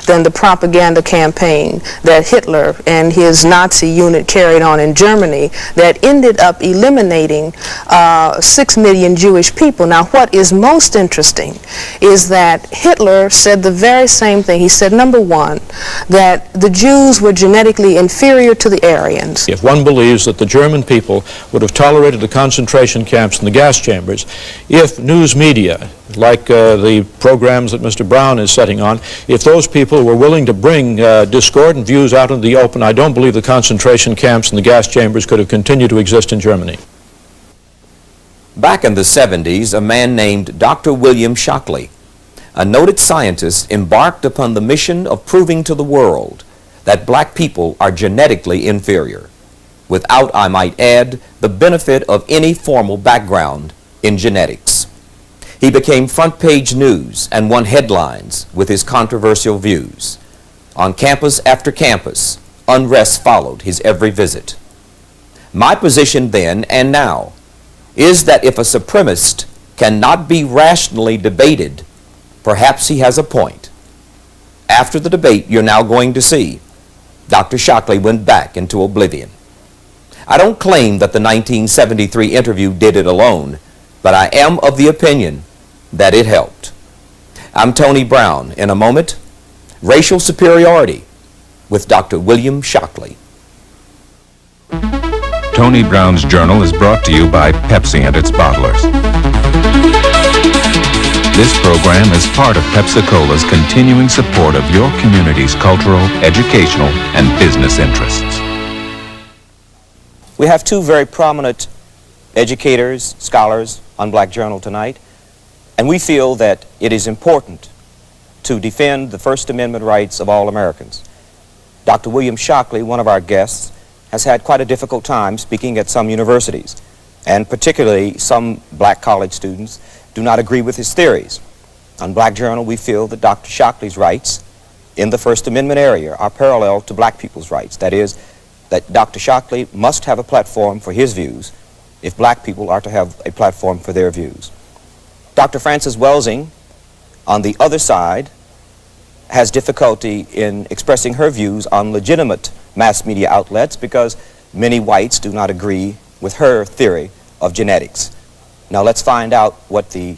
than the propaganda campaign that Hitler and his Nazi unit carried on in Germany that ended up eliminating 6 million Jewish people. Now, what is most interesting is that Hitler said the very same thing. He said, number one, that the Jews were genetically inferior to the Aryans. If one believes that the German people would have tolerated the concentration camps and the gas chambers, if news media, like the programs that Mr. Brown is setting on, if those people were willing to bring discordant views out into the open, I don't believe the concentration camps and the gas chambers could have continued to exist in Germany. Back in the 70s, a man named Dr. William Shockley, a noted scientist, embarked upon the mission of proving to the world that black people are genetically inferior, without, I might add, the benefit of any formal background in genetics. He became front-page news and won headlines with his controversial views. On campus after campus, unrest followed his every visit. My position then and now is that if a supremacist cannot be rationally debated, perhaps he has a point. After the debate you're now going to see, Dr. Shockley went back into oblivion. I don't claim that the 1973 interview did it alone, but I am of the opinion that it helped. I'm Tony Brown. In a moment, Racial Superiority with Dr. William Shockley. Tony Brown's Journal is brought to you by Pepsi and its bottlers. This program is part of Pepsi-Cola's continuing support of your community's cultural, educational, and business interests. We have two very prominent educators, scholars on Black Journal tonight, and we feel that it is important to defend the First Amendment rights of all Americans. Dr. William Shockley, one of our guests, has had quite a difficult time speaking at some universities, and particularly some black college students do not agree with his theories. On Black Journal, we feel that Dr. Shockley's rights in the First Amendment area are parallel to black people's rights. That is, that Dr. Shockley must have a platform for his views if black people are to have a platform for their views. Dr. Frances Welsing, on the other side, has difficulty in expressing her views on legitimate mass media outlets because many whites do not agree with her theory of genetics. Now let's find out what the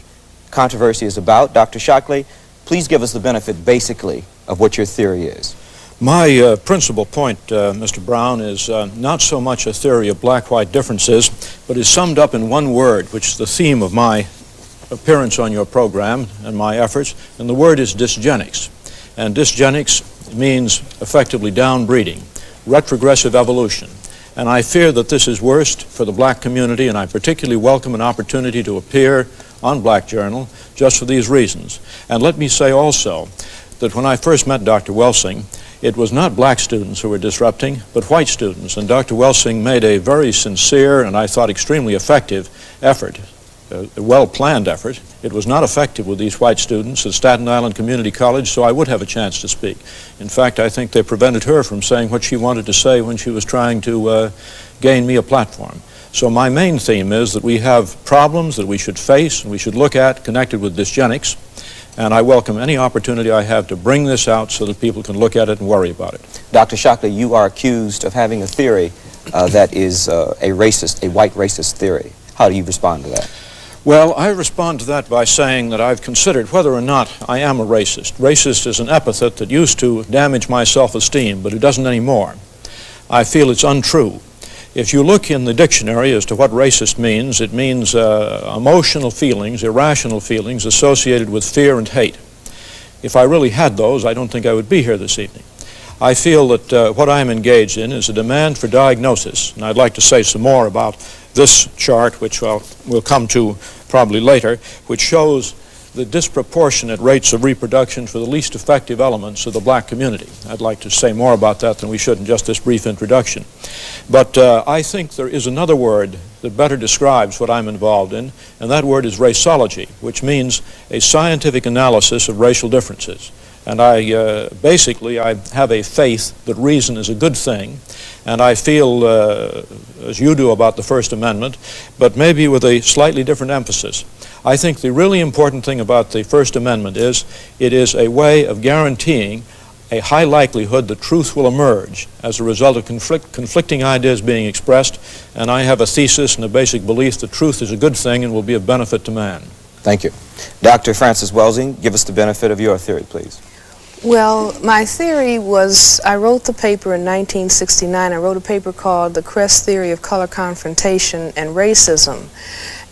controversy is about. Dr. Shockley, please give us the benefit, basically, of what your theory is. My principal point, Mr. Brown, is not so much a theory of black-white differences, but is summed up in one word, which is the theme of my appearance on your program and my efforts, and the word is dysgenics. And dysgenics means effectively downbreeding, retrogressive evolution. And I fear that this is worst for the black community, and I particularly welcome an opportunity to appear on Black Journal just for these reasons. And let me say also that when I first met Dr. Welsing, it was not black students who were disrupting, but white students. And Dr. Welsing made a very sincere and I thought extremely effective effort, a well-planned effort. It was not effective with these white students at Staten Island Community College, so I would have a chance to speak. In fact, I think they prevented her from saying what she wanted to say when she was trying to gain me a platform. So my main theme is that we have problems that we should face and we should look at connected with dysgenics, and I welcome any opportunity I have to bring this out so that people can look at it and worry about it. Dr. Shockley, you are accused of having a theory that is a white racist theory. How do you respond to that? Well, I respond to that by saying that I've considered whether or not I am a racist. Racist is an epithet that used to damage my self-esteem, but it doesn't anymore. I feel it's untrue. If you look in the dictionary as to what racist means, it means emotional feelings, irrational feelings associated with fear and hate. If I really had those, I don't think I would be here this evening. I feel that what I'm engaged in is a demand for diagnosis, and I'd like to say some more about this chart, which we'll come to probably later, which shows the disproportionate rates of reproduction for the least effective elements of the black community. I'd like to say more about that than we should in just this brief introduction. But I think there is another word that better describes what I'm involved in, and that word is raceology, which means a scientific analysis of racial differences. And I basically have a faith that reason is a good thing, and I feel as you do about the First Amendment, but maybe with a slightly different emphasis. I think the really important thing about the First Amendment is it is a way of guaranteeing a high likelihood that truth will emerge as a result of conflicting ideas being expressed, and I have a thesis and a basic belief that truth is a good thing and will be of benefit to man. Thank you. Dr. Frances Welsing, give us the benefit of your theory, please. Well, my theory was, I wrote the paper in 1969. I wrote a paper called The Kress Theory of Color Confrontation and Racism.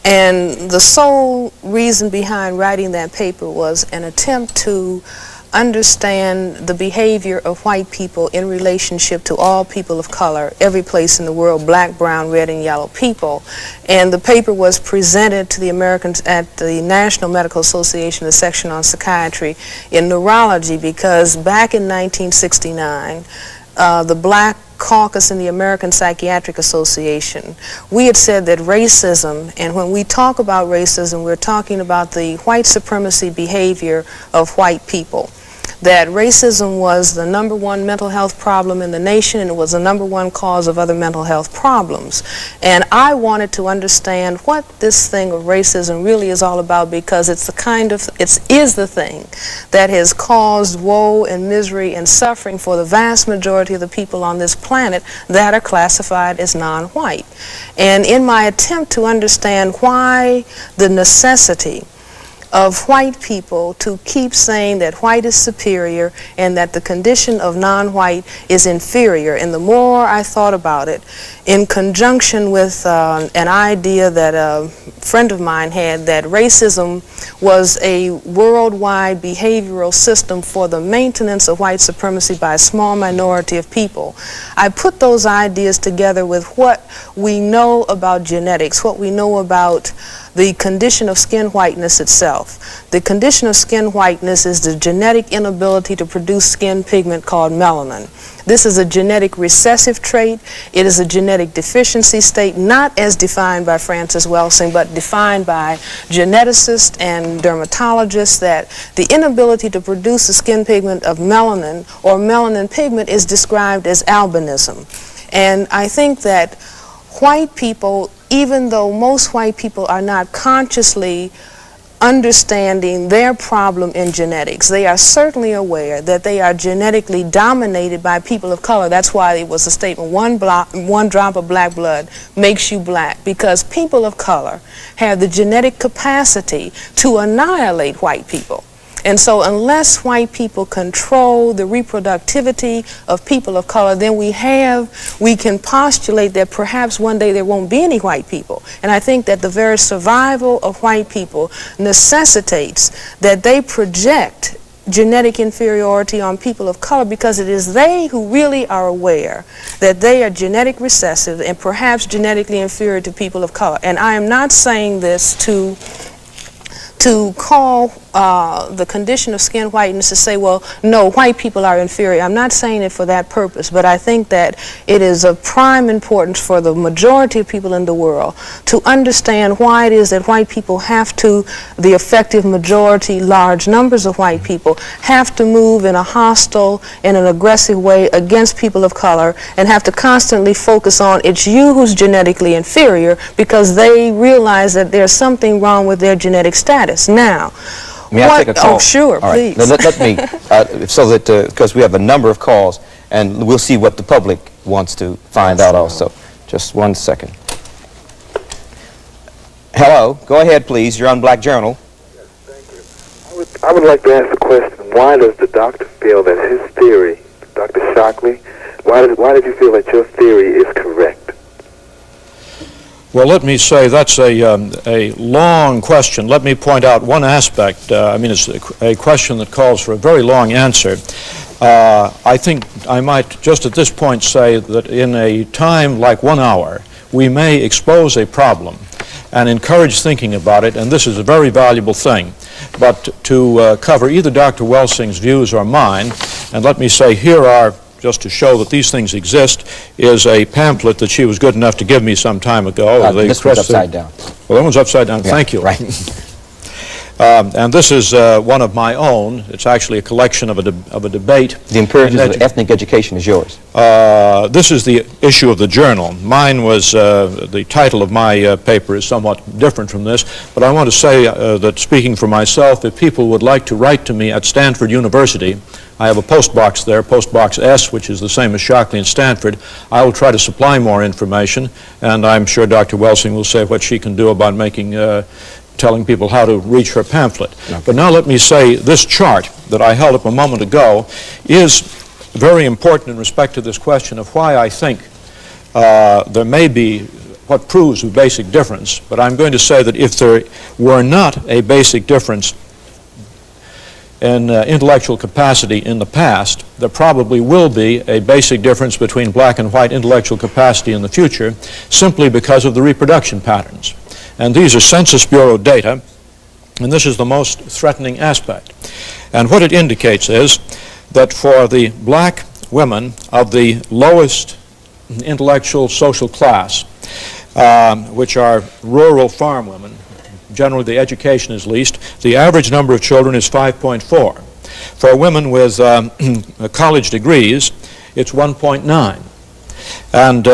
And the sole reason behind writing that paper was an attempt to understand the behavior of white people in relationship to all people of color, every place in the world, black, brown, red, and yellow people. And the paper was presented to the Americans at the National Medical Association, the section on psychiatry in neurology, because back in 1969, the Black Caucus in the American Psychiatric Association, we had said that racism, and when we talk about racism, we're talking about the white supremacy behavior of white people. That racism was the #1 mental health problem in the nation, and it was the #1 cause of other mental health problems. And I wanted to understand what this thing of racism really is all about, because it's the thing that has caused woe and misery and suffering for the vast majority of the people on this planet that are classified as non-white. And in my attempt to understand why the necessity of white people to keep saying that white is superior and that the condition of non-white is inferior, and the more I thought about it, in conjunction with an idea that a friend of mine had, that racism was a worldwide behavioral system for the maintenance of white supremacy by a small minority of people, I put those ideas together with what we know about genetics, what we know about the condition of skin whiteness itself. The condition of skin whiteness is the genetic inability to produce skin pigment called melanin. This is a genetic recessive trait. It is a genetic deficiency state, not as defined by Frances Welsing, but defined by geneticists and dermatologists, that the inability to produce the skin pigment of melanin or melanin pigment is described as albinism. And I think that white people, even though most white people are not consciously understanding their problem in genetics, they are certainly aware that they are genetically dominated by people of color. That's why it was a statement, one drop of black blood makes you black, because people of color have the genetic capacity to annihilate white people. And so unless white people control the reproductivity of people of color, then we can postulate that perhaps one day there won't be any white people. And I think that the very survival of white people necessitates that they project genetic inferiority on people of color, because it is they who really are aware that they are genetic recessive and perhaps genetically inferior to people of color. And I am not saying this to call the condition of skin whiteness to say, well, no, white people are inferior. I'm not saying it for that purpose, but I think that it is of prime importance for the majority of people in the world to understand why it is that white people have to, the effective majority, large numbers of white people, have to move in a hostile and an aggressive way against people of color, and have to constantly focus on it's you who's genetically inferior, because they realize that there's something wrong with their genetic status. Now, may I take a call? Oh, sure, all right. please. Let me, so that, because we have a number of calls, and we'll see what the public wants to find out also. Just 1 second. Hello, go ahead, please. You're on Black Journal. Yes, thank you. I would like to ask the question, why does the doctor feel that his theory, Dr. Shockley, why did you feel that your theory is correct? Well, let me say that's a long question. Let me point out one aspect. I mean, it's a question that calls for a very long answer. I think I might just at this point say that in a time like 1 hour, we may expose a problem and encourage thinking about it, and this is a very valuable thing. But to cover either Dr. Welsing's views or mine, and let me say here are, just to show that these things exist, is a pamphlet that she was good enough to give me some time ago. This one's upside down. Well, that one's upside down. Yeah, Thank you. Right. And this is one of my own. It's actually a collection of a debate. The imperatives of ethnic education is yours. This is the issue of the journal. Mine was, the title of my paper is somewhat different from this, but I want to say that, speaking for myself, if people would like to write to me at Stanford University, I have a post box there, Post Box S, which is the same as Shockley and Stanford. I will try to supply more information, and I'm sure Dr. Welsing will say what she can do about making telling people how to reach her pamphlet. Okay. But now let me say this chart that I held up a moment ago is very important in respect to this question of why I think there may be what proves a basic difference. But I'm going to say that if there were not a basic difference in intellectual capacity in the past, there probably will be a basic difference between black and white intellectual capacity in the future, simply because of the reproduction patterns. And these are Census Bureau data, and this is the most threatening aspect. And what it indicates is that for the black women of the lowest intellectual social class, which are rural farm women, generally the education is least, the average number of children is 5.4. For women with college degrees, it's 1.9. And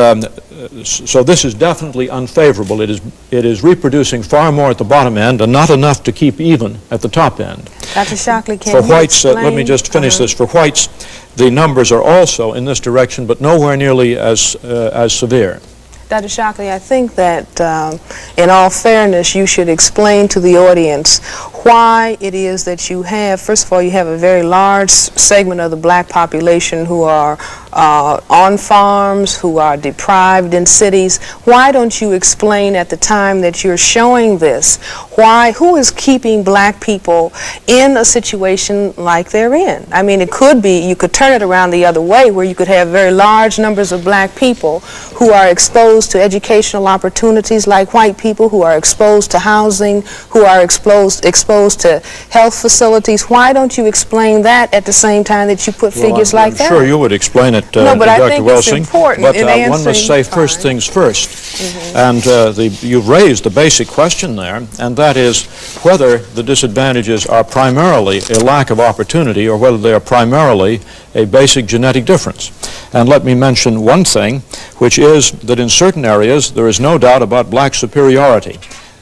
so this is definitely unfavorable. It is reproducing far more at the bottom end and not enough to keep even at the top end. Dr. Shockley, can for whites, let me just finish this. For whites, the numbers are also in this direction, but nowhere nearly as severe. Dr. Shockley, I think that in all fairness, you should explain to the audience why it is that you have, first of all, you have a very large segment of the black population who are on farms, who are deprived in cities. Why don't you explain at the time that you're showing this, who is keeping black people in a situation like they're in? I mean, it could be, you could turn it around the other way, where you could have very large numbers of black people who are exposed to educational opportunities like white people, who are exposed to housing, who are exposed to health facilities. Why don't you explain that at the same time that you put figures like that? I'm sure you would explain it, no, but Dr. I think Welsing, it's important but in one must say first things first. And you've raised the basic question there, and that is whether the disadvantages are primarily a lack of opportunity or whether they are primarily a basic genetic difference. And let me mention one thing, which is that in certain areas there is no doubt about black superiority.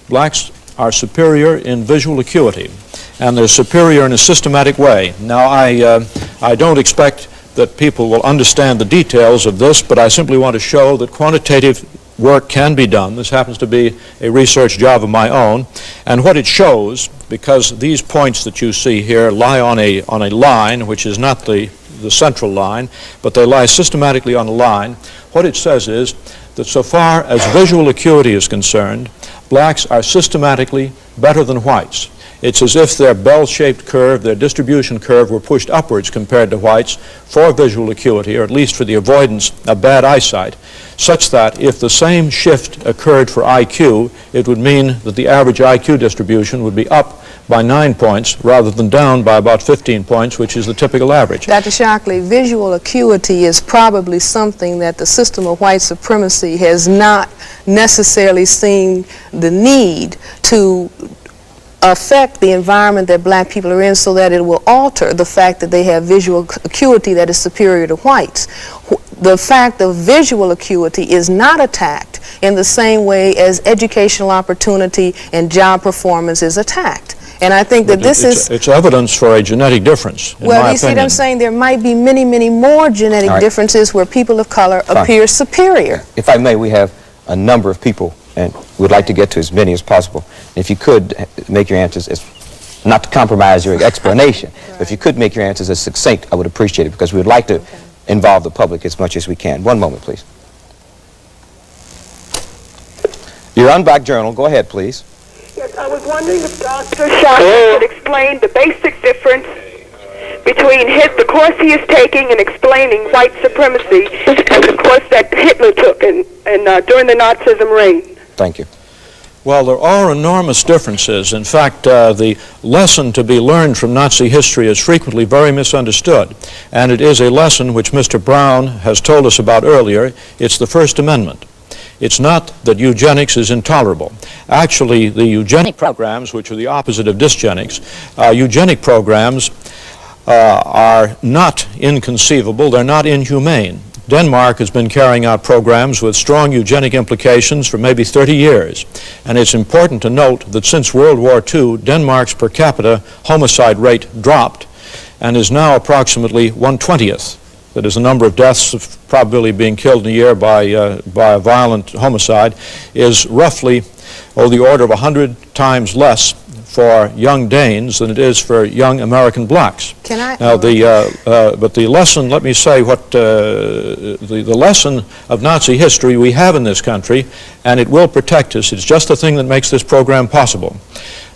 Blacks are superior in visual acuity, and they're superior in a systematic way. Now, I don't expect that people will understand the details of this, but I simply want to show that quantitative work can be done. This happens to be a research job of my own, and what it shows, because these points that you see here lie on a line, which is not the central line, but they lie systematically on a line. What it says is that so far as visual acuity is concerned, blacks are systematically better than whites. It's as if their bell-shaped curve, their distribution curve, were pushed upwards compared to whites for visual acuity, or at least for the avoidance of bad eyesight, such that if the same shift occurred for IQ, it would mean that the average IQ distribution would be up by 9 points rather than down by about 15 points, which is the typical average. Dr. Shockley, visual acuity is probably something that the system of white supremacy has not necessarily seen the need to affect the environment that black people are in so that it will alter the fact that they have visual acuity that is superior to whites. The fact of visual acuity is not attacked in the same way as educational opportunity and job performance is attacked. And I think that it's evidence for a genetic difference, in well, my you see opinion. what I'm saying? There might be many, many more genetic differences where people of color appear superior. If I may, we have a number of people, and we'd like to get to as many as possible. If you could make your answers, not to compromise your explanation, but if you could make your answers as succinct, I would appreciate it, because we would like to involve the public as much as we can. One moment, please. You're on Black Journal. Go ahead, please. Yes, I was wondering if Dr. Shockley could explain the basic difference between the course he is taking in explaining white supremacy and the course that Hitler took and during the Nazism reign. Thank you. Well, there are enormous differences. In fact, the lesson to be learned from Nazi history is frequently very misunderstood, and it is a lesson which Mr. Brown has told us about earlier. It's the First Amendment. It's not that eugenics is intolerable. Actually, the eugenic programs, which are the opposite of dysgenics, eugenic programs are not inconceivable, they're not inhumane. Denmark has been carrying out programs with strong eugenic implications for maybe 30 years. And it's important to note that since World War II, Denmark's per capita homicide rate dropped and is now approximately 1/20th. That is, the number of deaths of probability being killed in a year by a violent homicide is roughly the order of 100 times less for young Danes than it is for young American blacks. Can I? Now, but the lesson, let me say what the lesson of Nazi history we have in this country, and it will protect us. It's just the thing that makes this program possible.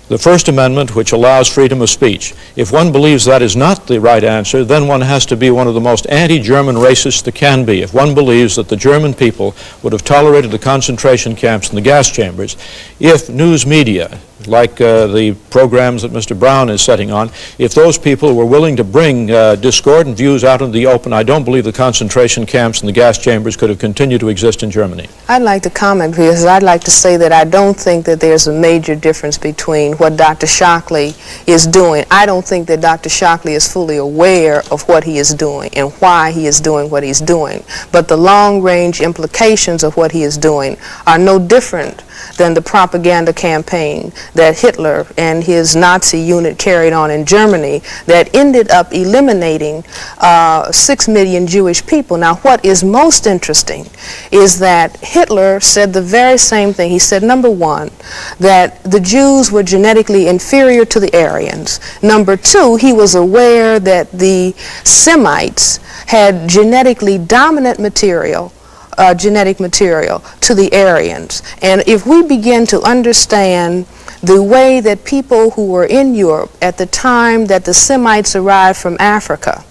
The First Amendment, which allows freedom of speech. If one believes that is not the right answer, then one has to be one of the most anti-German racists there can be. If one believes that the German people would have tolerated the concentration camps and the gas chambers, if news media, like the programs that Mr. Brown is setting on, if those people were willing to bring discordant views out into the open, I don't believe the concentration camps and the gas chambers could have continued to exist in Germany. I'd like to comment because I'd like to say that I don't think that there's a major difference between what Dr. Shockley is doing. I don't think that Dr. Shockley is fully aware of what he is doing and why he is doing what he's doing. But the long-range implications of what he is doing are no different than the propaganda campaign that Hitler and his Nazi unit carried on in Germany that ended up eliminating 6 million Jewish people. Now, what is most interesting is that Hitler said the very same thing. He said, number one, that the Jews were genetically inferior to the Aryans. Number two, he was aware that the Semites had genetically dominant material, genetic material to the Aryans. And if we begin to understand the way that people who were in Europe at the time that the Semites arrived from Africa,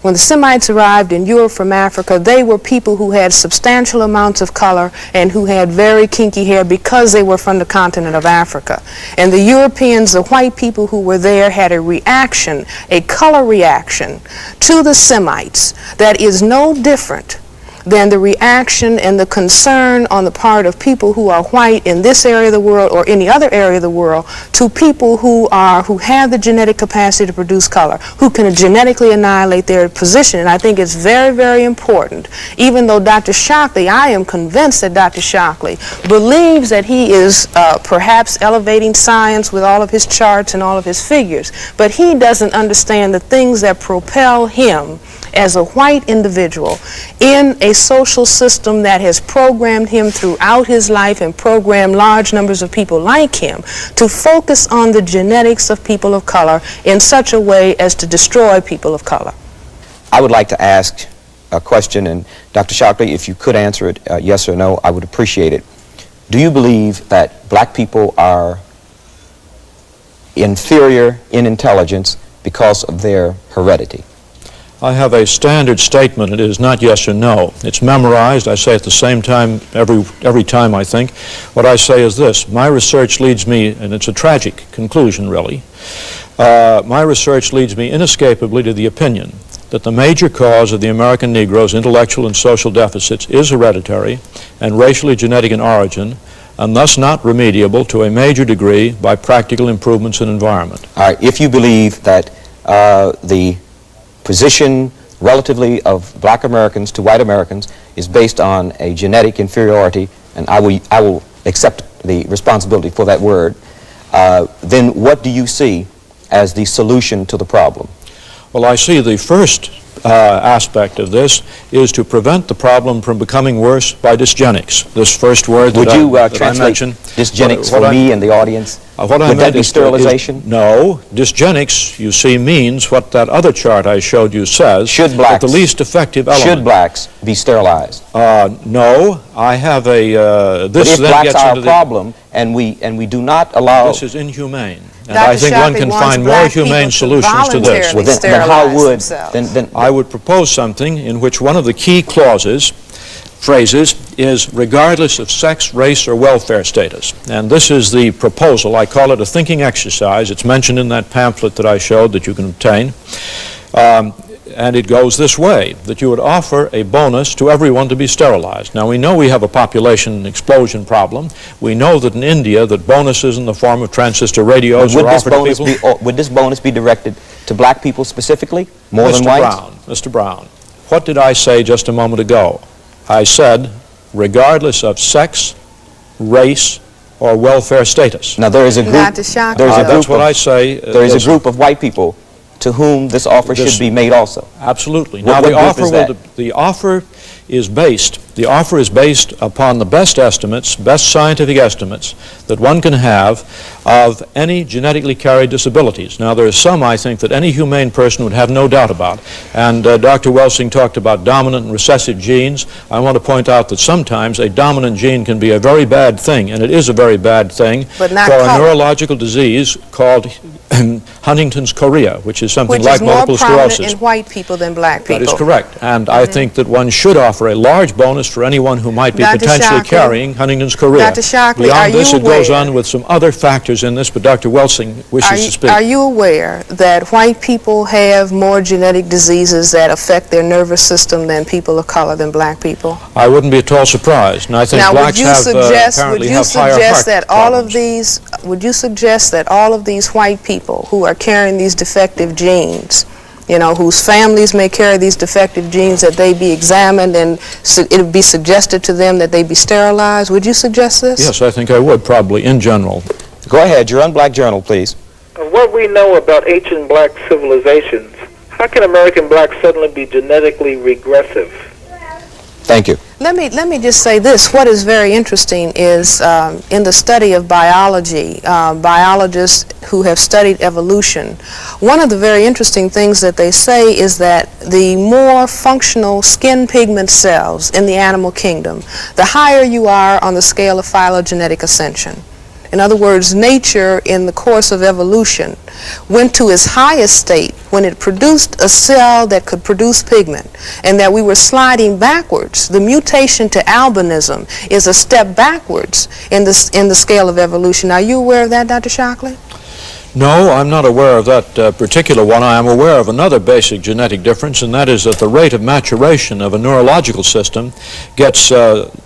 when the Semites arrived in Europe from Africa, they were people who had substantial amounts of color and who had very kinky hair because they were from the continent of Africa. And the Europeans, the white people who were there, had a reaction, a color reaction to the Semites that is no different than the reaction and the concern on the part of people who are white in this area of the world or any other area of the world to people who have the genetic capacity to produce color, who can genetically annihilate their position. And I think it's very, very important, even though Dr. Shockley, I am convinced that Dr. Shockley believes that he is perhaps elevating science with all of his charts and all of his figures, but he doesn't understand the things that propel him as a white individual in a social system that has programmed him throughout his life and programmed large numbers of people like him to focus on the genetics of people of color in such a way as to destroy people of color. I would like to ask a question, and Dr. Shockley, if you could answer it yes or no, I would appreciate it. Do you believe that black people are inferior in intelligence because of their heredity? I have a standard statement. It is not yes or no. It's memorized. I say it at the same time every time, I think. What I say is this. My research leads me, and it's a tragic conclusion, really. My research leads me inescapably to the opinion that the major cause of the American Negro's intellectual and social deficits is hereditary and racially genetic in origin, and thus not remediable to a major degree by practical improvements in environment. All right. If you believe that the position relatively of black Americans to white Americans is based on a genetic inferiority, and I will accept the responsibility for that word, then what do you see as the solution to the problem? Well, I see the first aspect of this is to prevent the problem from becoming worse by dysgenics. This first word Would that you I translate mentioned. dysgenics for me and the audience? What I Would that meant be is sterilization? No. Dysgenics, you see, means what that other chart I showed you says. Should blacks, the least effective element. Should blacks be sterilized? No. I have a... But if blacks are a problem and we do not allow... This is inhumane. And Dr. I think one can find more humane solutions to this. Well, then how would... Then I would propose something in which one of the key phrases is regardless of sex, race, or welfare status. And this is the proposal. I call it a thinking exercise. It's mentioned in that pamphlet that I showed that you can obtain. and it goes this way, that you would offer a bonus to everyone to be sterilized. Now, we know we have a population explosion problem. We know that in India that bonuses in the form of transistor radios are offered to people. Would this bonus be directed to black people specifically, more than whites? Mr. Brown, what did I say just a moment ago? I said, regardless of sex, race, or welfare status. Now, there is a group. That's what I say. There is a group of white people to whom this offer should be made also. Absolutely. Now, the offer is based upon the best estimates, best scientific estimates that one can have of any genetically carried disabilities. Now, there are some, I think, that any humane person would have no doubt about. And Dr. Welsing talked about dominant and recessive genes. I want to point out that sometimes a dominant gene can be a very bad thing, and it is a very bad thing for a neurological disease called Huntington's chorea, which is something like multiple sclerosis. Which is more prominent in white people than black people. That is correct. And I think that one should offer a large bonus for anyone who might be potentially carrying Huntington's chorea. Dr. Shockley, beyond this, it goes on with some other factors in this, but Dr. Welsing wishes to speak. Are you aware that white people have more genetic diseases that affect their nervous system than people of color than black people? I wouldn't be at all surprised. And I think blacks apparently have higher heart problems. Would you suggest that all of these white people who are carrying these defective genes, you know, whose families may carry these defective genes, that they be examined and it would be suggested to them that they be sterilized? Would you suggest this? Yes, I think I would, probably, in general. Go ahead, your Unblack Journal, please. What we know about ancient black civilizations, how can American blacks suddenly be genetically regressive? Thank you. Let me just say this. What is very interesting is in the study of biology, biologists who have studied evolution, one of the very interesting things that they say is that the more functional skin pigment cells in the animal kingdom, the higher you are on the scale of phylogenetic ascension. In other words, nature in the course of evolution went to its highest state when it produced a cell that could produce pigment, and that we were sliding backwards. The mutation to albinism is a step backwards in the scale of evolution. Are you aware of that, Dr. Shockley? No, I'm not aware of that particular one. I am aware of another basic genetic difference, and that is that the rate of maturation of a neurological system gets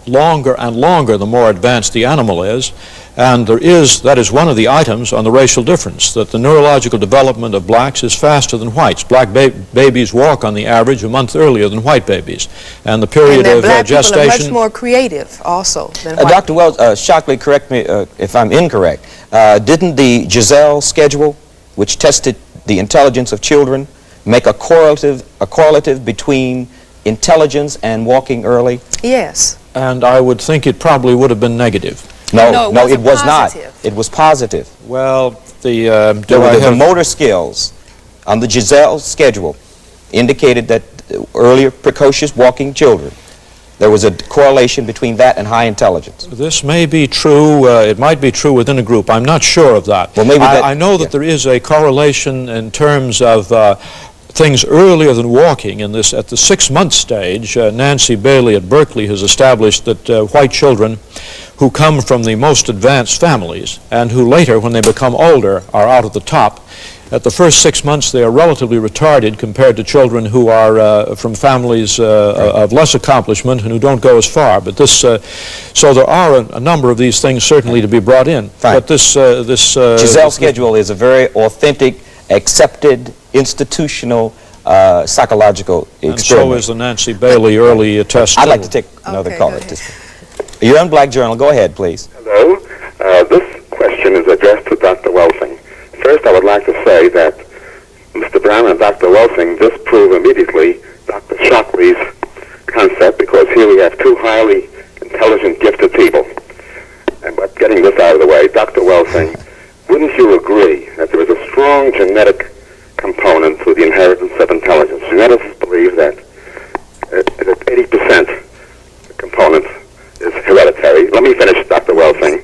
longer and longer the more advanced the animal is. And that is one of the items on the racial difference, that the neurological development of blacks is faster than whites. Black babies walk on the average a month earlier than white babies. And the period of black gestation... people are much more creative also than white. Dr. Wells, Shockley, correct me if I'm incorrect. Didn't the Giselle schedule, which tested the intelligence of children, make a correlative between intelligence and walking early? Yes. And I would think it probably would have been negative. No, it was not. It was positive. Well, the motor skills on the Giselle schedule indicated that earlier precocious walking children, there was a correlation between that and high intelligence. This may be true. It might be true within a group. I'm not sure of that. Well, maybe I know that there is a correlation in terms of things earlier than walking. At the 6-month stage, Nancy Bailey at Berkeley has established that white children who come from the most advanced families and who later, when they become older, are out at the top, at the first 6 months they are relatively retarded compared to children who are from families of less accomplishment and who don't go as far. But so there are a number of these things certainly to be brought in. Fine. But Giselle schedule is a very authentic, accepted, institutional psychological experiment. And so is the Nancy Bailey early test. I'd like to take another call at this point. You're on Black Journal. Go ahead, please. Hello. This question is addressed to Dr. Welsing. First, I would like to say that Mr. Brown and Dr. Welsing disprove immediately Dr. Shockley's concept, because here we have two highly intelligent, gifted people. And but getting this out of the way, Dr. Welsing, wouldn't you agree that there is a strong genetic component to the inheritance of intelligence? Geneticists believe that 80% component is hereditary. Let me finish, Dr. Welsing.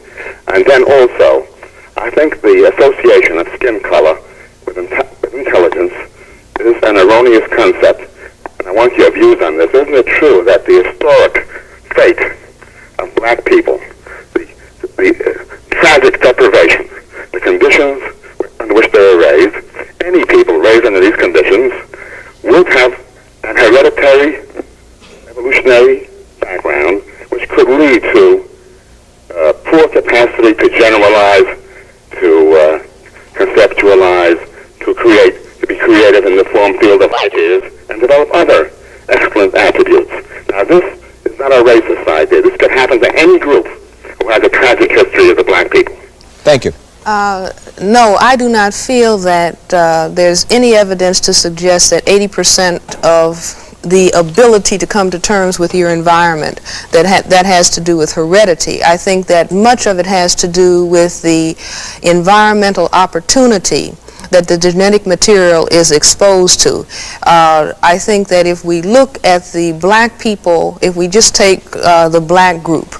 And then also, I think the association of skin color with intelligence is an erroneous concept. And I want your views on this. Isn't it true that the historic fate of black people, the tragic deprivation, the conditions under which they were raised, any people raised under these conditions would have capacity to generalize, to conceptualize, to be creative in the form field of ideas, and develop other excellent attributes. Now, this is not a racist idea. This could happen to any group who has a tragic history of the black people. Thank you. No, I do not feel that there's any evidence to suggest that 80% of the ability to come to terms with your environment that has to do with heredity. I think that much of it has to do with the environmental opportunity that the genetic material is exposed to. I think that if we look at the black people, if we just take the black group,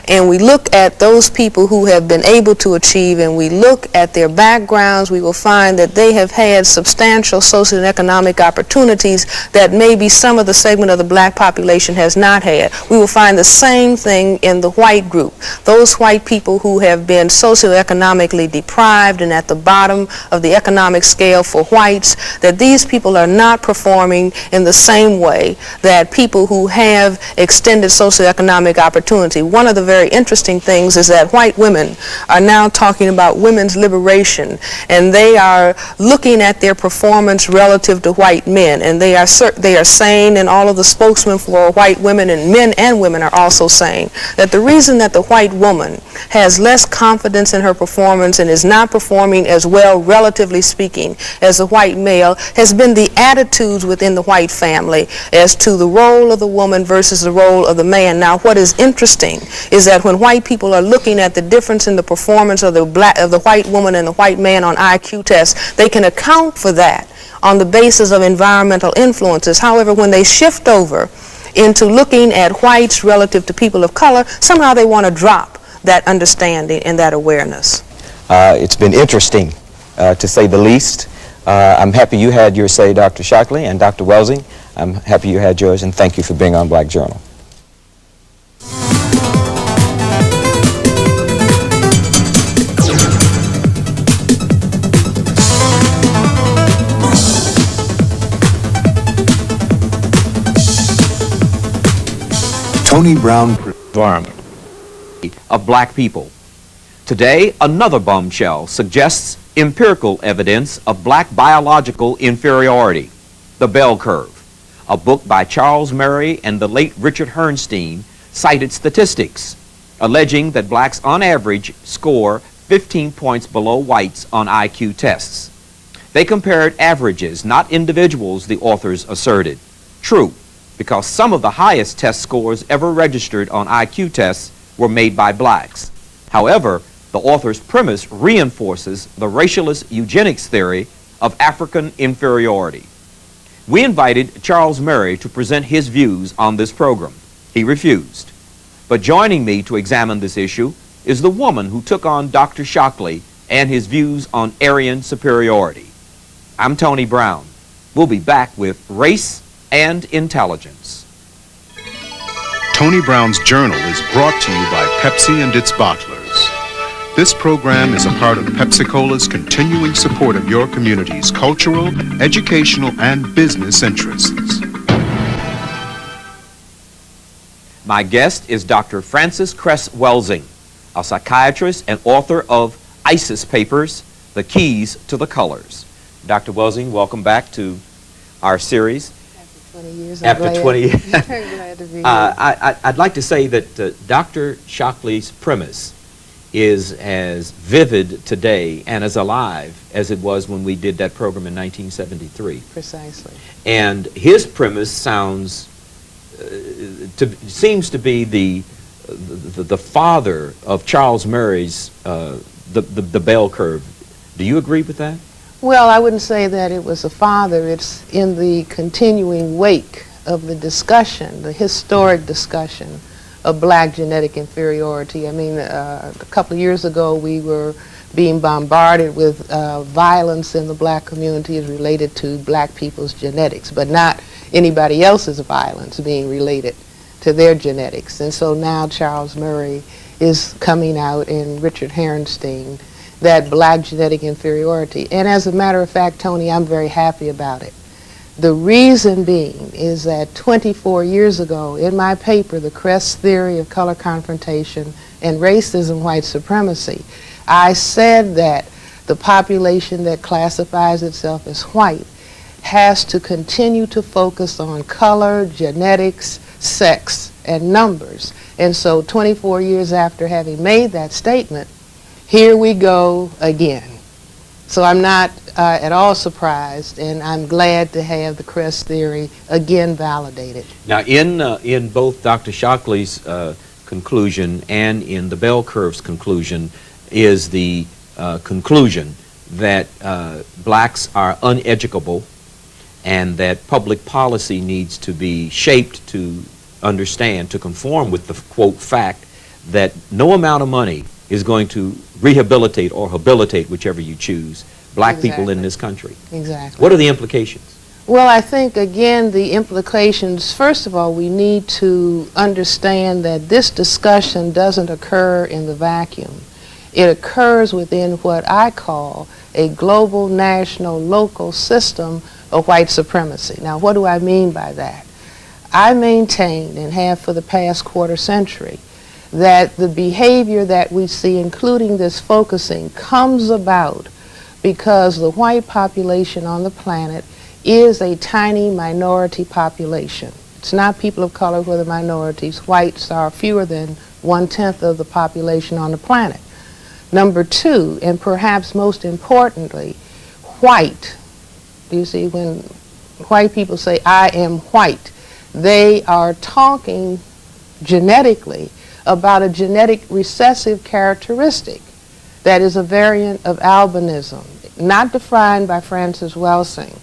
and we look at those people who have been able to achieve, and we look at their backgrounds, we will find that they have had substantial socioeconomic opportunities that maybe some of the segment of the black population has not had. We will find the same thing in the white group. Those white people who have been socioeconomically deprived and at the bottom of the economic scale for whites, that these people are not performing in the same way that people who have extended socioeconomic opportunity. One of the very interesting things is that white women are now talking about women's liberation, and they are looking at their performance relative to white men, and they are saying, and all of the spokesmen for white women, and men and women are also saying, that the reason that the white woman has less confidence in her performance and is not performing as well, relatively speaking, as the white male has been the attitudes within the white family as to the role of the woman versus the role of the man. Now, what is interesting is that when white people are looking at the difference in the performance of the white woman and the white man on IQ tests, they can account for that on the basis of environmental influences. However, when they shift over into looking at whites relative to people of color, somehow they want to drop that understanding and that awareness. It's been interesting, to say the least. I'm happy you had your say, Dr. Shockley, and Dr. Welsing. I'm happy you had yours, and thank you for being on Black Journal. Tony Brown Environment of black people. Today, another bombshell suggests empirical evidence of black biological inferiority, The Bell Curve. A book by Charles Murray and the late Richard Herrnstein cited statistics alleging that blacks on average score 15 points below whites on IQ tests. They compared averages, not individuals, the authors asserted. True, because some of the highest test scores ever registered on IQ tests were made by blacks. However, the author's premise reinforces the racialist eugenics theory of African inferiority. We invited Charles Murray to present his views on this program. He refused. But joining me to examine this issue is the woman who took on Dr. Shockley and his views on Aryan superiority. I'm Tony Brown. We'll be back with Race and Intelligence. Tony Brown's Journal is brought to you by Pepsi and its bottlers. This program is a part of Pepsi-Cola's continuing support of your community's cultural, educational, and business interests. My guest is Dr. Frances Cress Welsing, a psychiatrist and author of ISIS Papers, The Keys to the Colors. Dr. Welsing, welcome back to our series. After 20 years, After 20 years. Very glad to be here. I'd like to say that Dr. Shockley's premise is as vivid today and as alive as it was when we did that program in 1973. Precisely. And his premise sounds, seems to be the father of Charles Murray's, the Bell Curve. Do you agree with that? Well, I wouldn't say that it was a father. It's in the continuing wake of the discussion, the historic discussion of black genetic inferiority. I mean, a couple of years ago we were being bombarded with violence in the black community is related to black people's genetics, but not anybody else's violence being related to their genetics. And so now Charles Murray is coming out, in Richard Herrnstein, that black genetic inferiority. And as a matter of fact, Tony, I'm very happy about it, The reason being is that 24 years ago, in my paper, The Crest Theory of Color Confrontation and Racism, White Supremacy, I said that the population that classifies itself as white has to continue to focus on color, genetics, sex, and numbers. And so 24 years after having made that statement, here we go again. So I'm not at all surprised, and I'm glad to have the Crest Theory again validated. Now, in both Dr. Shockley's conclusion and in the bell curve's conclusion is the conclusion that blacks are uneducable and that public policy needs to be shaped to understand, to conform with the, quote, fact that no amount of money is going to rehabilitate or habilitate, whichever you choose, black people in this country. Exactly. What are the implications? Well, I think, again, the implications, first of all, we need to understand that this discussion doesn't occur in the vacuum. It occurs within what I call a global, national, local system of white supremacy. Now, what do I mean by that? I maintain, and have for the past quarter century, that the behavior that we see, including this focusing, comes about because the white population on the planet is a tiny minority population. It's not people of color who are the minorities. Whites are fewer than 1/10 of the population on the planet. Number two, and perhaps most importantly, white. You see, when white people say, I am white, they are talking genetically about a genetic recessive characteristic that is a variant of albinism, not defined by Francis Welsing.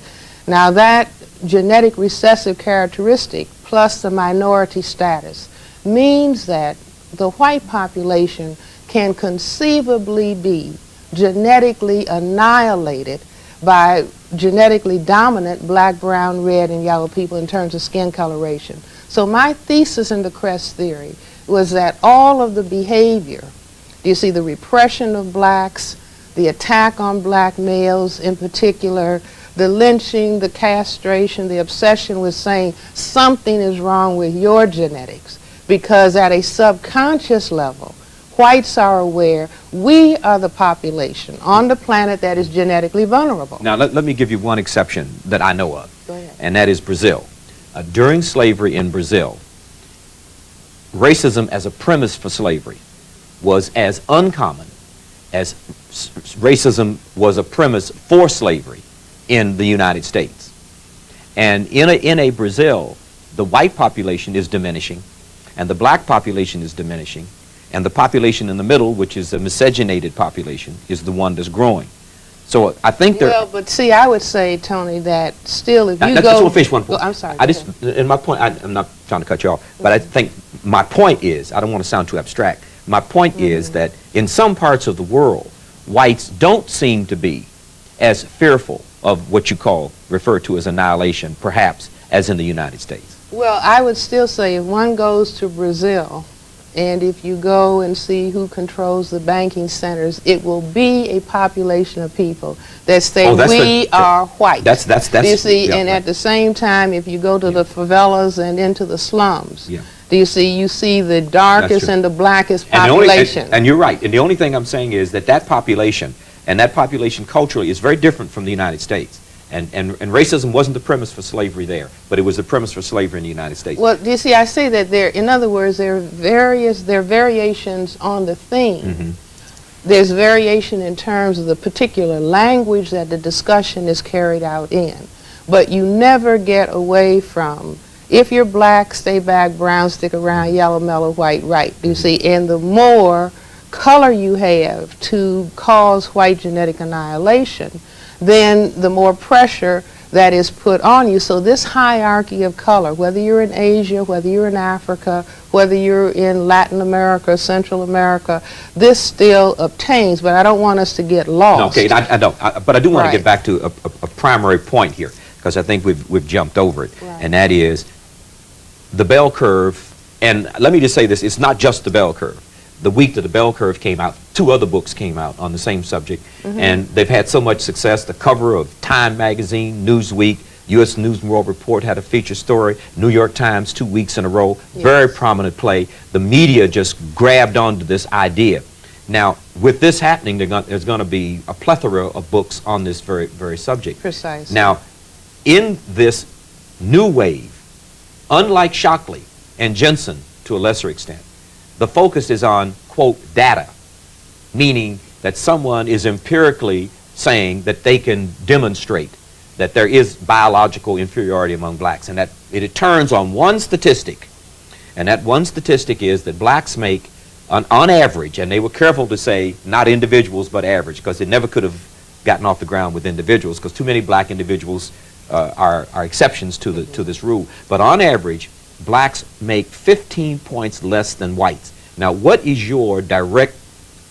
Now that genetic recessive characteristic plus the minority status means that the white population can conceivably be genetically annihilated by genetically dominant black, brown, red, and yellow people in terms of skin coloration. So my thesis in the Crest Theory was that all of the behavior, you see, the repression of blacks, the attack on black males in particular, the lynching, the castration, the obsession with saying something is wrong with your genetics, because at a subconscious level, whites are aware we are the population on the planet that is genetically vulnerable. Now, let me give you one exception that I know of, Go ahead. and that is Brazil. During slavery in Brazil, racism as a premise for slavery was as uncommon as racism was a premise for slavery in the United States. And in a Brazil, the white population is diminishing, and the black population is diminishing, and the population in the middle, which is a miscegenated population, is the one that's growing. So I think there... Well, but see, I would say, Tony, that still if you go... I just want to finish one point. I'm sorry. And my point, I'm not trying to cut you off, but I think my point is, I don't want to sound too abstract, my point is that in some parts of the world, whites don't seem to be as fearful of what you refer to as annihilation, perhaps, as in the United States. Well, I would still say if one goes to Brazil, and if you go and see who controls the banking centers, it will be a population of people that say we are white. That's you see, yeah, and right. at the same time, if you go to the favelas and into the slums, you see the darkest and the blackest population. And you're right. And the only thing I'm saying is that that population, and that population culturally, is very different from the United States. And racism wasn't the premise for slavery there, but it was the premise for slavery in the United States. Well, you see, I say that in other words, there are variations on the theme. Mm-hmm. There's variation in terms of the particular language that the discussion is carried out in. But you never get away from, if you're black, stay back, brown, stick around, yellow, mellow, white, right. You see, and the more color you have to cause white genetic annihilation, then the more pressure that is put on you. So this hierarchy of color, whether you're in Asia, whether you're in Africa, whether you're in Latin America, Central America, this still obtains, but I don't want us to get lost. Okay, I don't. But I do want to get back to a primary point here, because I think we've jumped over it, and that is the bell curve. And let me just say this, it's not just the bell curve. The week that the bell curve came out, 2 other books came out on the same subject, and they've had so much success. The cover of Time magazine, Newsweek, U.S. News and World Report had a feature story. New York Times 2 weeks in a row. Very prominent play. The media just grabbed onto this idea. Now, with this happening, there's going to be a plethora of books on this very subject. Precisely. Now, in this new wave, unlike Shockley and Jensen to a lesser extent, the focus is on, quote, data, meaning that someone is empirically saying that they can demonstrate that there is biological inferiority among blacks, and that it turns on one statistic, and that one statistic is that blacks make, on average, and they were careful to say not individuals but average, because it never could have gotten off the ground with individuals, because too many black individuals are exceptions to this rule. But on average, blacks make 15 points less than whites. Now, what is your direct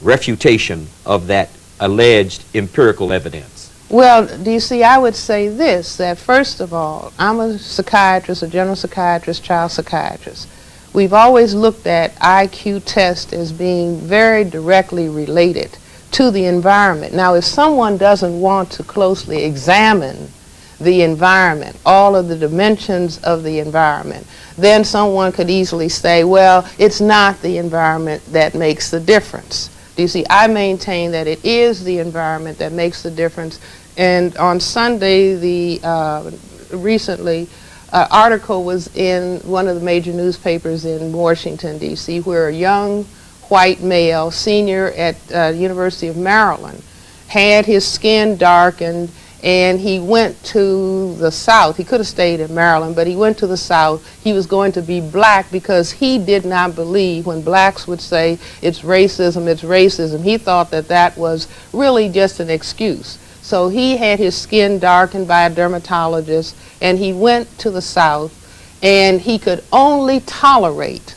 refutation of that alleged empirical evidence? Well, do you see, I would say this, that first of all, I'm a psychiatrist, a general psychiatrist, child psychiatrist. We've always looked at IQ test as being very directly related to the environment. Now, if someone doesn't want to closely examine the environment, all of the dimensions of the environment, then someone could easily say, well, it's not the environment that makes the difference. Do you see, I maintain that it is the environment that makes the difference. And on Sunday, recently, article was in one of the major newspapers in Washington, D.C., where a young white male, senior at University of Maryland, had his skin darkened, and he went to the South. He could have stayed in Maryland, but he went to the South. He was going to be black because he did not believe when blacks would say it's racism, it's racism. He thought that that was really just an excuse. So he had his skin darkened by a dermatologist, and he went to the South, and he could only tolerate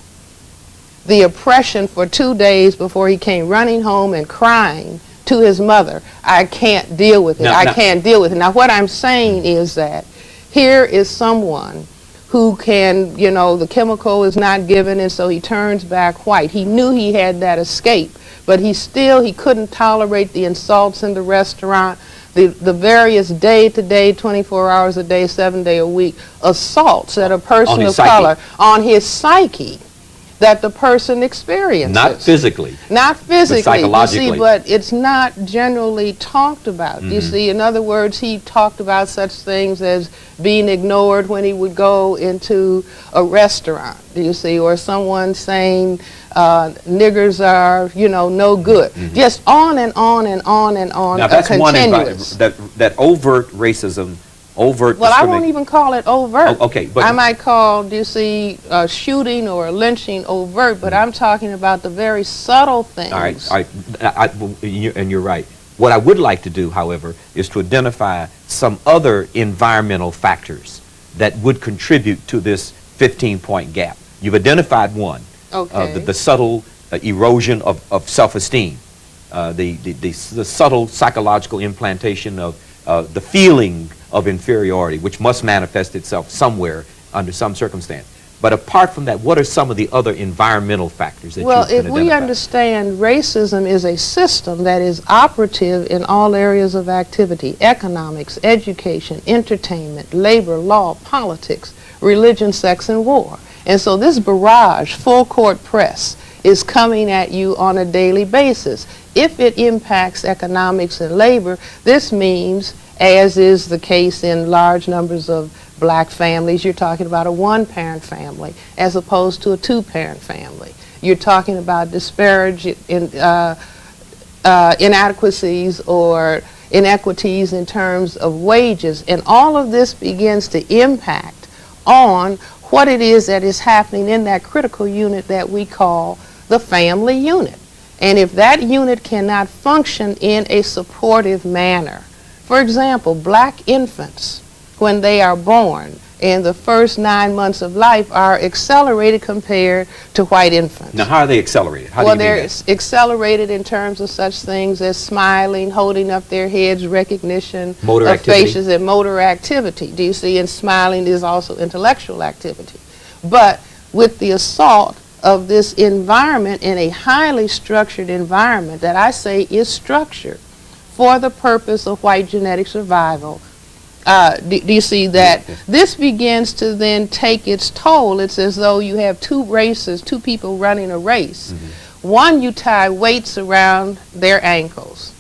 the oppression for 2 days before he came running home and crying to his mother, I can't deal with it, I can't deal with it. Now, what I'm saying is that here is someone who can, you know, the chemical is not given, and so he turns back white. He knew he had that escape, but he couldn't tolerate the insults in the restaurant, the various day-to-day, 24 hours a day, 7 days a week assaults that a person of color on his psyche that the person experiences. Not physically. Not physically, but psychologically. you see, but it's not generally talked about. You see, in other words, he talked about such things as being ignored when he would go into a restaurant, do you see, or someone saying niggers are, you know, no good. Just on and on and on and on. Now, that's one that overt racism. Well, I won't even call it overt. Oh, okay, but I might call, do you see, shooting or lynching overt, but I'm talking about the very subtle things. All right, and you're right. What I would like to do, however, is to identify some other environmental factors that would contribute to this 15-point gap. You've identified one, the subtle erosion of self-esteem, the subtle psychological implantation of the feeling of inferiority, which must manifest itself somewhere under some circumstance. But apart from that, what are some of the other environmental factors that you can identify? Well, if we understand racism is a system that is operative in all areas of activity, economics, education, entertainment, labor, law, politics, religion, sex, and war. And so this barrage, full court press, is coming at you on a daily basis. If it impacts economics and labor, this means, as is the case in large numbers of black families, you're talking about a one-parent family as opposed to a two-parent family. You're talking about disparage inadequacies or inequities in terms of wages, and all of this begins to impact on what it is that is happening in that critical unit that we call the family unit. And if that unit cannot function in a supportive manner, for example, black infants, when they are born, in the first 9 months of life are accelerated compared to white infants. Now, how are they accelerated? How do you mean they're that? accelerated in terms of such things as smiling, holding up their heads, recognition motor of activity. faces, and motor activity. Do you see? And smiling is also intellectual activity. But with the assault of this environment in a highly structured environment that I say is structured for the purpose of white genetic survival, Do you see that this begins to then take its toll? It's as though you have two races, two people running a race. One, you tie weights around their ankles,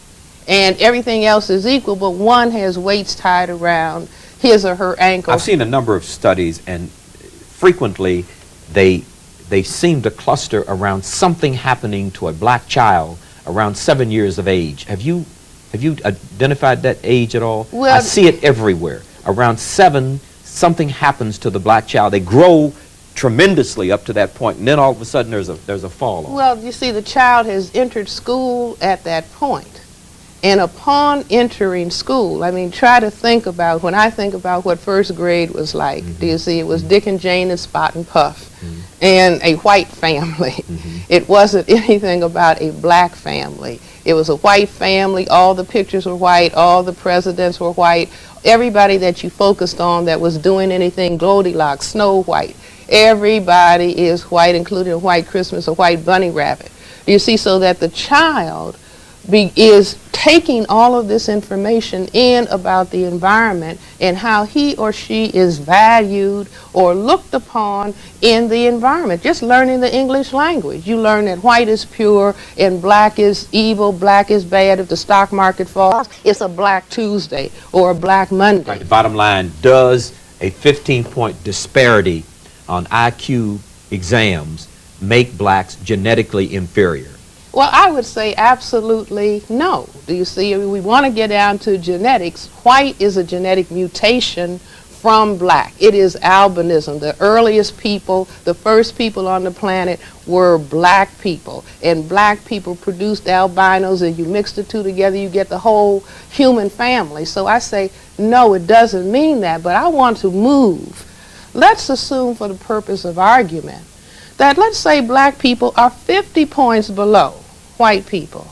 and everything else is equal, but one has weights tied around his or her ankles. I've seen a number of studies, and frequently they seem to cluster around something happening to a black child around 7 years of age. Have you identified that age at all? Well, I see it everywhere. Around 7, something happens to the black child. They grow tremendously up to that point, and then all of a sudden there's a fall off. Well, you see, the child has entered school at that point. And upon entering school, I mean, try to think about, when I think about what first grade was like, do you see, it was Dick and Jane and Spot and Puff, and a white family. It wasn't anything about a black family. It was a white family, all the pictures were white, all the presidents were white, everybody that you focused on that was doing anything, Goldilocks, Snow White, everybody is white, including a white Christmas, a white bunny rabbit. Do you see, so that the child is taking all of this information in about the environment and how he or she is valued or looked upon in the environment. Just learning the English language. You learn that white is pure and black is evil, black is bad. If the stock market falls, it's a Black Tuesday or a Black Monday. Right, the bottom line, does a 15-point disparity on IQ exams make blacks genetically inferior? Well, I would say absolutely no. Do you see, we want to get down to genetics. White is a genetic mutation from black. It is albinism. The earliest people, the first people on the planet were black people. And black people produced albinos, and you mix the two together, you get the whole human family. So I say, no, it doesn't mean that, but I want to move. Let's assume for the purpose of argument that, let's say, black people are 50 points below white people.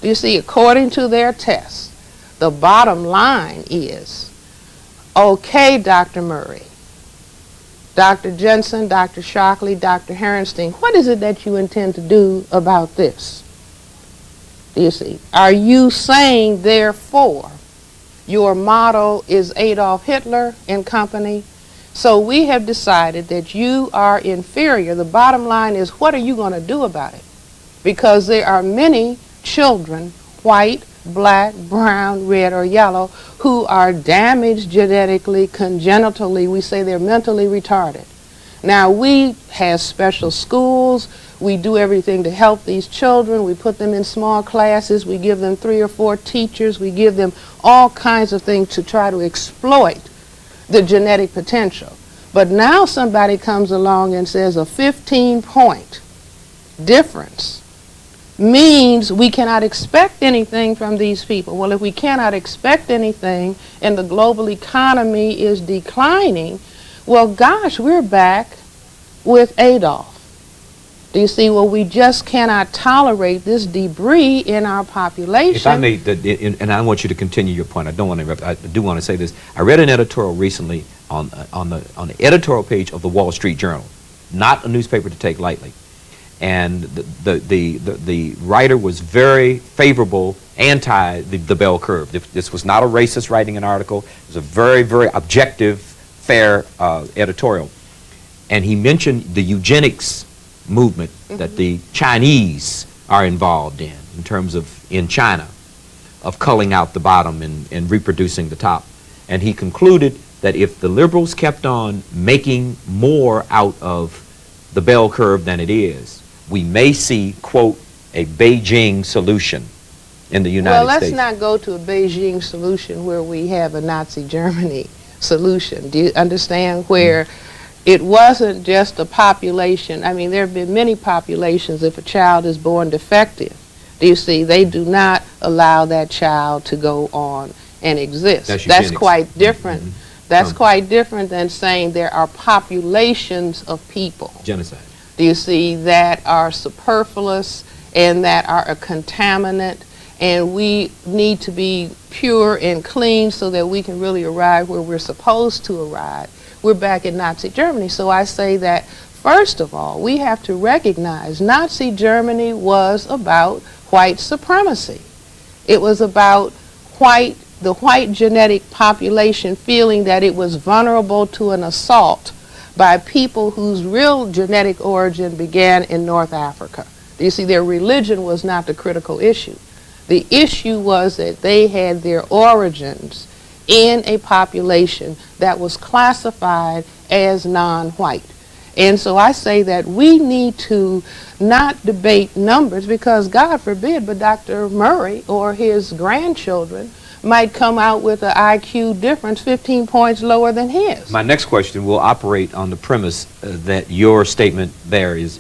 Do you see, according to their tests, the bottom line is, okay, Dr. Murray, Dr. Jensen, Dr. Shockley, Dr. Herenstein, what is it that you intend to do about this? Do you see? Are you saying, therefore, your motto is Adolf Hitler and company? So we have decided that you are inferior. The bottom line is, what are you going to do about it? Because there are many children, white, black, brown, red, or yellow, who are damaged genetically, congenitally. We say they're mentally retarded. Now, we have special schools. We do everything to help these children. We put them in small classes. We give them 3 or 4 teachers. We give them all kinds of things to try to exploit the genetic potential. But now somebody comes along and says a 15-point difference means we cannot expect anything from these people. Well, if we cannot expect anything and the global economy is declining, well, gosh, we're back with Adolf. Do you see? Well, we just cannot tolerate this debris in our population. If I may, and I want you to continue your point. I don't want to interrupt. I do want to say this. I read an editorial recently on the editorial page of the Wall Street Journal, not a newspaper to take lightly. And the writer was very favorable, anti the bell curve. This was not a racist writing an article. It was a very, very objective, fair editorial. And he mentioned the eugenics movement that the Chinese are involved in terms of, in China, of culling out the bottom and reproducing the top. And he concluded that if the liberals kept on making more out of the bell curve than it is, we may see, quote, a Beijing solution in the United States. Well, let's not go to a Beijing solution where we have a Nazi Germany solution. Do you understand? Where it wasn't just a population. I mean, there have been many populations. If a child is born defective, do you see, they do not allow that child to go on and exist. That's quite different. That's quite different than saying there are populations of people. Genocide. Do you see, that are superfluous and that are a contaminant, and we need to be pure and clean so that we can really arrive where we're supposed to arrive. We're back in Nazi Germany. So I say that, first of all, we have to recognize Nazi Germany was about white supremacy. It was about white the white genetic population feeling that it was vulnerable to an assault by people whose real genetic origin began in North Africa. You see, their religion was not the critical issue. The issue was that they had their origins in a population that was classified as non-white. And so I say that we need to not debate numbers, because God forbid, but Dr. Murray or his grandchildren might come out with an IQ difference 15 points lower than his. My next question will operate on the premise that your statement there is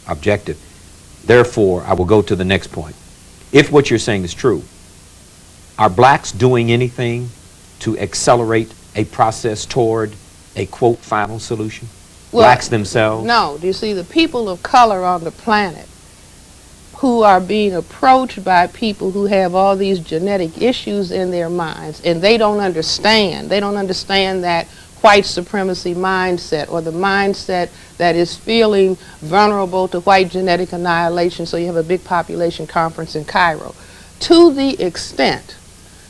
objective. Therefore, I will go to the next point. If what you're saying is true, are blacks doing anything to accelerate a process toward a, quote, final solution? Well, blacks themselves? No. Do you see, the people of color on the planet who are being approached by people who have all these genetic issues in their minds, and they don't understand that white supremacy mindset, or the mindset that is feeling vulnerable to white genetic annihilation, so you have a big population conference in Cairo. To the extent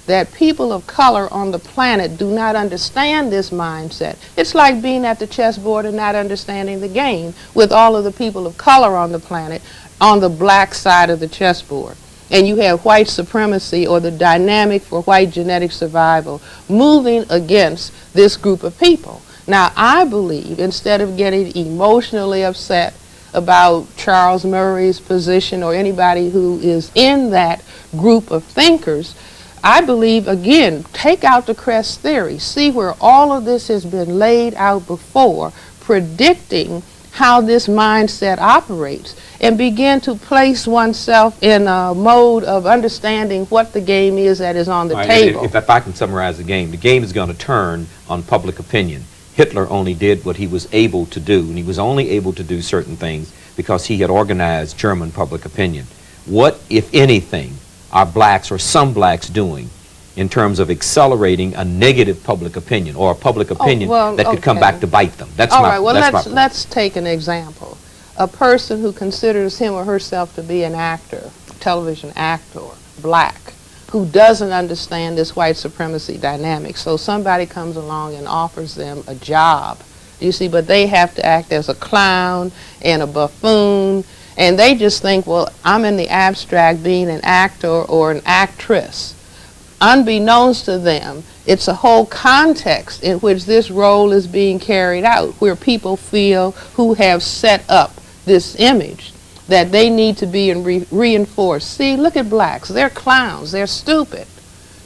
that people of color on the planet do not understand this mindset, it's like being at the chessboard and not understanding the game with all of the people of color on the planet on the black side of the chessboard. And you have white supremacy, or the dynamic for white genetic survival, moving against this group of people. Now, I believe, instead of getting emotionally upset about Charles Murray's position or anybody who is in that group of thinkers, I believe, again, take out the crest theory, see where all of this has been laid out before, predicting how this mindset operates, and begin to place oneself in a mode of understanding what the game is that is on the table. If I can summarize the game is going to turn on public opinion. Hitler only did what he was able to do, and he was only able to do certain things because he had organized German public opinion. What, if anything, are blacks, or some blacks, doing in terms of accelerating a negative public opinion, or a public opinion that could come back to bite them? That's all right. Well, let's take an example. A person who considers him or herself to be an actor, television actor, black, who doesn't understand this white supremacy dynamic. So somebody comes along and offers them a job, you see, but they have to act as a clown and a buffoon, and they just think, well, I'm in the abstract being an actor or an actress. Unbeknownst to them, it's a whole context in which this role is being carried out, where people feel, who have set up this image, that they need to be reinforced. See, look at blacks. They're clowns. They're stupid.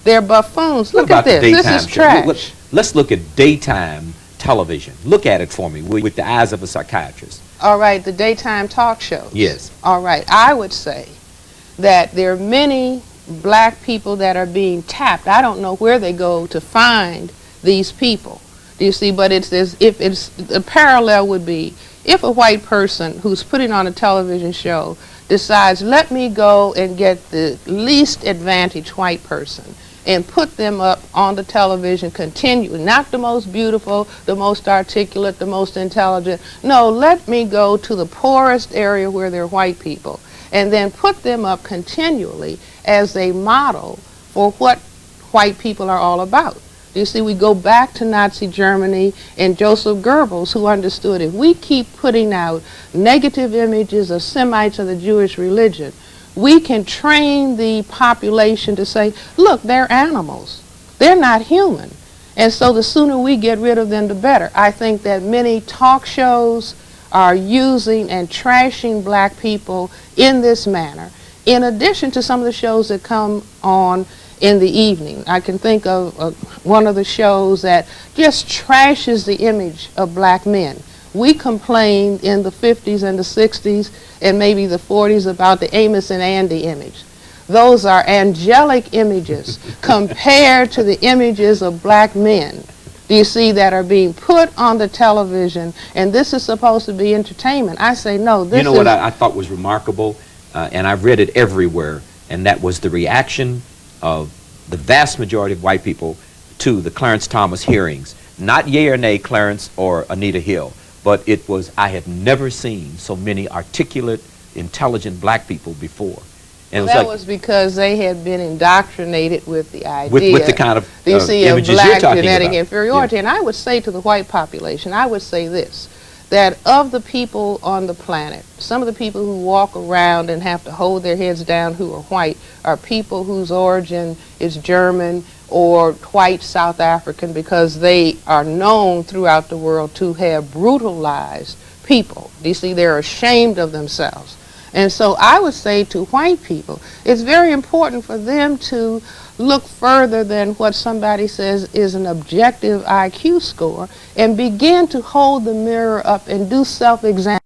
They're buffoons. Look at this. This is trash. Let's look at daytime television. Look at it for me with the eyes of a psychiatrist. All right, the daytime talk shows. Yes. All right, I would say that there are many black people that are being tapped. I don't know where they go to find these people. Do you see? But it's this, if it's, the parallel would be, if a white person who's putting on a television show decides, let me go and get the least advantaged white person and put them up on the television continually, not the most beautiful, the most articulate, the most intelligent. No, let me go to the poorest area where there are white people, and then put them up continually as a model for what white people are all about. You see, we go back to Nazi Germany and Joseph Goebbels, who understood if we keep putting out negative images of Semites of the Jewish religion, we can train the population to say, look, they're animals. They're not human. And so the sooner we get rid of them, the better. I think that many talk shows are using and trashing black people in this manner, in addition to some of the shows that come on in the evening. I can think of one of the shows that just trashes the image of black men. We complained in the 50s and the 60s and maybe the 40s about the Amos and Andy image. Those are angelic images compared to the images of black men, do you see, that are being put on the television, and this is supposed to be entertainment. I say no, this is... You know what I thought was remarkable, and I've read it everywhere, and that was the reaction of the vast majority of white people to the Clarence Thomas hearings. Not yea or nay Clarence or Anita Hill, but it was, I had never seen so many articulate, intelligent black people before. And it was that like, was because they had been indoctrinated with the idea. with the kind of you see, of images you're black talking genetic about. inferiority. Yeah. And I would say to the white population, I would say this, that of the people on the planet, some of the people who walk around and have to hold their heads down who are white are people whose origin is German or white South African, because they are known throughout the world to have brutalized people. You see, they're ashamed of themselves. And so I would say to white people, it's very important for them to look further than what somebody says is an objective IQ score and begin to hold the mirror up and do self-examination.